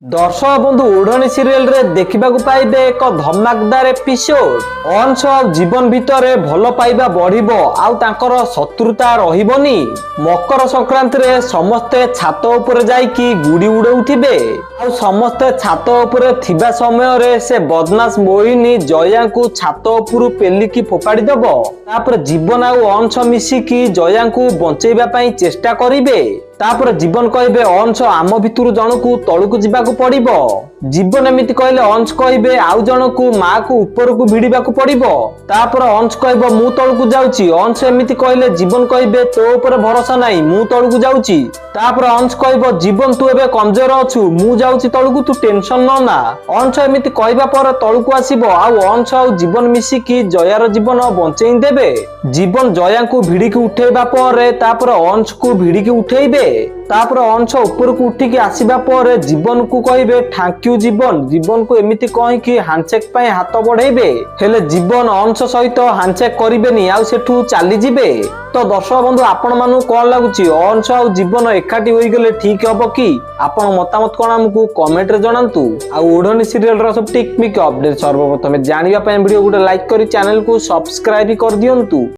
दर्शक बंधु ओढ़नी सीरियल रे देखा पाइबे एक धमाकदार एपिसोड। अंश जीवन भितर भल पाइबा बढ़िबो आउ तांकर शत्रुता रहिबनी। मकर संक्रांति रे समस्ते छात ऊपर जाइकी गुड़ी उड़ाउथिबे आउ समस्ते छात ऊपर थिबा समय रे से बदमाश मोहिनी जया को छात ऊपर पेलिकी फोपाड़ी दबो। तापर जीवन आउ अंश मिसिकी जया को बंचेबा पई चेष्टा करिवे। तापर जीवन कहबे अंश आम भितरु जनकू तळुकू जिबाकू पड़िबो। जीवन एमिति कहले अंश कहबे आउ जनकू मां को ऊपर को भिड़िबाकू पड़िबो। तापर अंश कहबो मु तळुकू जाउची। अंश एमिति कहले जीवन कहबे तो ऊपर भरोसा नाही मु तळुकू जाउची। तापर अंश कहबो जीवन तू एबे कमजोर अछु मु जाउची तळुकू तू टेंशन न ना। अंश एमिति कहबा पर तळुकू आसीबो आउ अंश आउ जीवन मिसिकी जयार जीवन बंचेई देबे। जीवन जया को भिड़िकी उठेबा पर तापर अंश को भिड़िकी उठेइबे। तापर अंश ऊपर को उठिकी आसीबा पर जीवन को कहबे थैंक यू जीवन। जीवन को एमिति कहिकी हैंडशेक पई हाथ बढ़ेबे हेले जीवन अंश सहित हैंडशेक करिबेनी आउ सेठू चली जिबे। तो दर्शक बंधु आपण मानु कोन लागुची अंश आउ जीवन एकाठी होई गेले ठीक हबो की? आपण मतामत कोन हमकु कमेंट रे जणांतु। आ ओढ़नी सीरियल रो सब टेक्निक अपडेट सर्वप्रथम जानिबा पई वीडियो गुटे लाइक करी चैनल को सब्सक्राइब कर दियंतु।